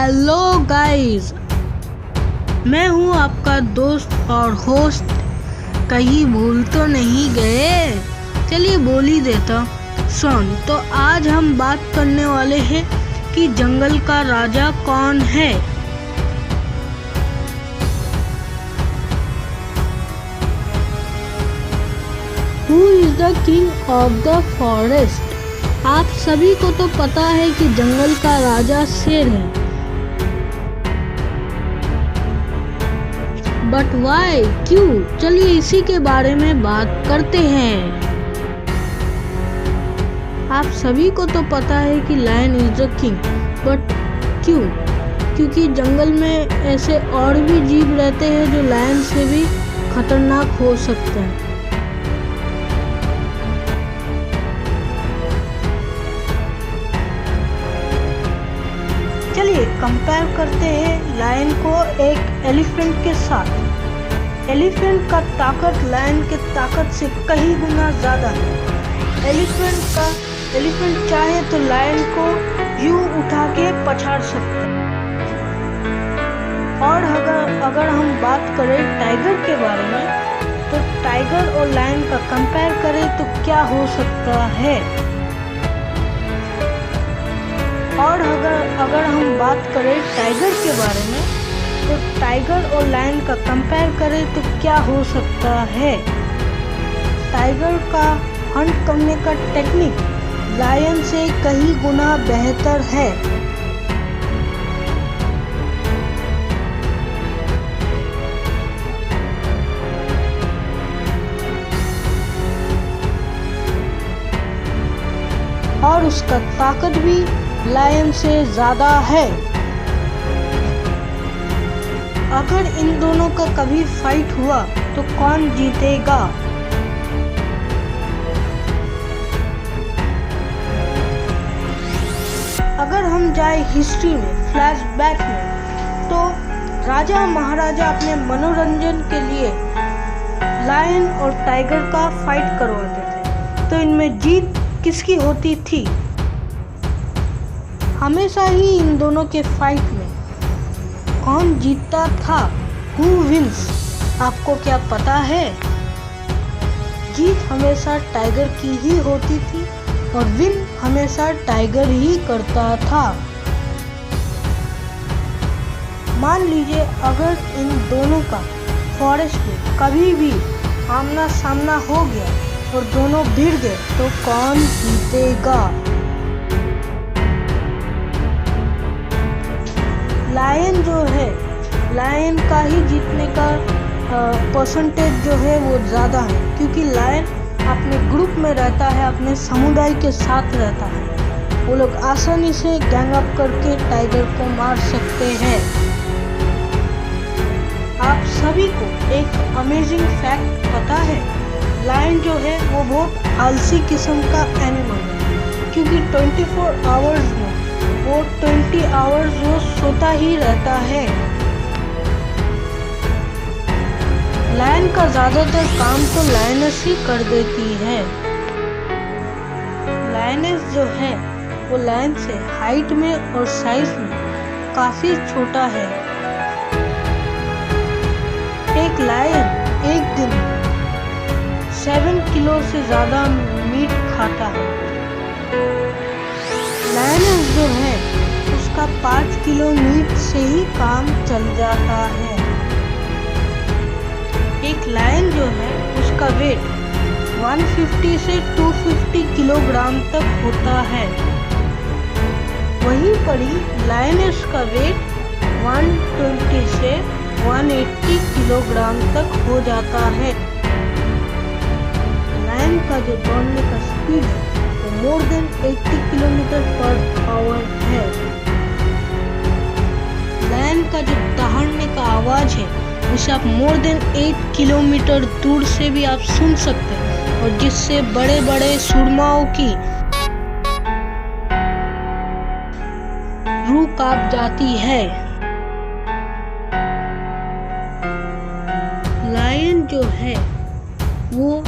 Hello guys, मैं हूँ आपका दोस्त और होस्ट। कहीं भूल तो नहीं गए? चलिए बोल ही देता सुन। तो आज हम बात करने वाले हैं कि जंगल का राजा कौन है। Who is the king of the forest? आप सभी को तो पता है कि जंगल का राजा शेर है। बट वाई, क्यों? चलिए इसी के बारे में बात करते हैं। आप सभी को तो पता है कि lion is the king, but क्यों? क्योंकि जंगल में ऐसे और भी जीव रहते हैं जो लायन से भी खतरनाक हो सकते हैं। चलिए कंपेयर करते हैं लायन को एक एलिफेंट के साथ। एलिफेंट का ताकत लायन के ताकत से कई गुना ज़्यादा है। एलिफेंट चाहे तो लायन को यूं उठा के पछाड़ सकता है। और अगर हम बात करें टाइगर के बारे में, तो टाइगर और लायन का कंपेयर करें तो क्या हो सकता है। और अगर हम बात करें टाइगर के बारे में, तो टाइगर और लायन का कंपेयर करें तो क्या हो सकता है। टाइगर का हंट करने का टेक्निक लायन से कई गुना बेहतर है। और उसका ताकत भी लायन से ज़्यादा है। अगर इन दोनों का कभी फाइट हुआ तो कौन जीतेगा? अगर हम जाए हिस्ट्री में, फ्लैशबैक में, तो राजा महाराजा अपने मनोरंजन के लिए लायन और टाइगर का फाइट करवाते थे। तो इनमें जीत किसकी होती थी? हमेशा ही इन दोनों के फाइट में कौन जीतता था? Who wins? आपको क्या पता है? जीत हमेशा टाइगर की ही होती थी और विन हमेशा टाइगर ही करता था। मान लीजिए अगर इन दोनों का फॉरेस्ट में कभी भी आमना सामना हो गया और दोनों भिड़ गए तो कौन जीतेगा? लायन जो है, लायन का ही जीतने का परसेंटेज जो है वो ज़्यादा है, क्योंकि लायन अपने ग्रुप में रहता है, अपने समुदाय के साथ रहता है। वो लोग आसानी से गैंग अप करके टाइगर को मार सकते हैं। आप सभी को एक अमेजिंग फैक्ट पता है, लायन जो है वो बहुत आलसी किस्म का एनिमल है, क्योंकि 24 आवर्स में वो 20 आवर्स वो सोता ही रहता है। लायन का ज़्यादातर काम तो लायनेस ही कर देती है। लायनेस जो है वो लायन से हाइट में और साइज में काफ़ी छोटा है। एक लायन एक दिन 7 किलो से ज़्यादा मीट खाता है। लायनेस जो है उसका 5 किलो मीट से ही काम चल जाता है। एक लायन जो है उसका वेट 150 से 250 किलोग्राम तक होता है। वहीं पर ही लायनेस का वेट 120 से 180 किलोग्राम तक हो जाता है। लायन का जो दौड़ने का स्पीड है वो more than 80 kilometre per hour है। लायन का जो दहाड़ने का आवाज है उसे आप मोर देन 8 किलोमीटर दूर से भी आप सुन सकते हैं, और जिससे बड़े बड़े सुरमाओं की रूह कांप जाती है। लायन जो है वो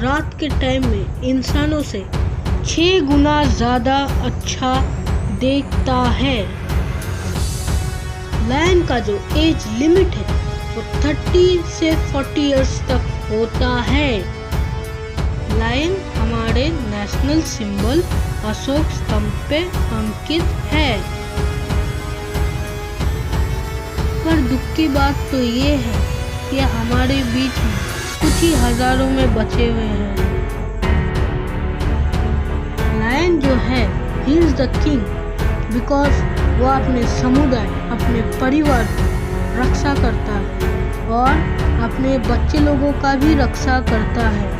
रात के टाइम में इंसानों से 6 गुना ज़्यादा अच्छा देखता है। लायन का जो एज लिमिट है वो 30 से 40 इयर्स तक होता है। लायन हमारे नेशनल सिंबल अशोक स्तंभ पे अंकित है। पर दुख की बात तो ये है कि हमारे बीच में कुछ ही हजारों में बचे हुए हैं। लायन जो है he is the king because वो अपने समुदाय, अपने परिवार की रक्षा करता है और अपने बच्चे लोगों का भी रक्षा करता है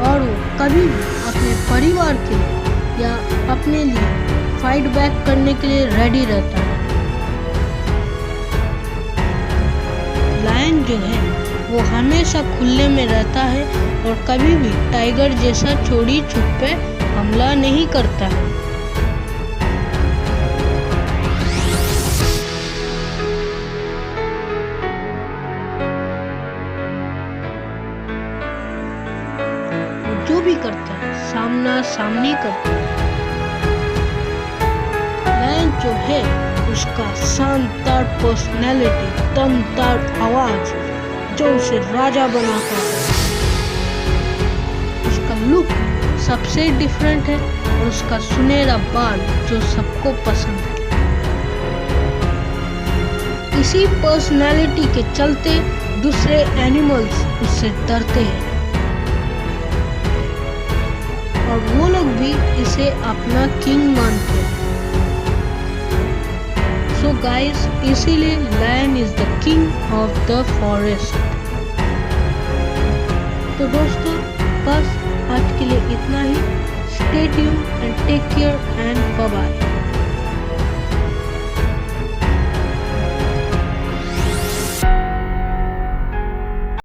और वो कभी भी अपने परिवार के लिए या अपने लिए फाइट बैक करने के लिए रेडी रहता है। लायन जो है वो हमेशा खुले में रहता है और कभी भी टाइगर जैसा चोरी छुपे हमला नहीं करता है। जो भी करता है सामना सामनी करता है। लायन जो है उसका शानदार पर्सनैलिटी, दमदार आवाज जो उसे राजा बनाता है। उसका लुक सबसे डिफरेंट है और उसका सुनहरा बाल जो सबको पसंद है। इसी पर्सनैलिटी के चलते दूसरे एनिमल्स उससे डरते हैं और वो लोग भी इसे अपना किंग मानते हैं। सो गाइस, इसीलिए lion is the king of the forest. तो दोस्तों बस आज के लिए इतना ही। Stay tuned and take care and bye bye.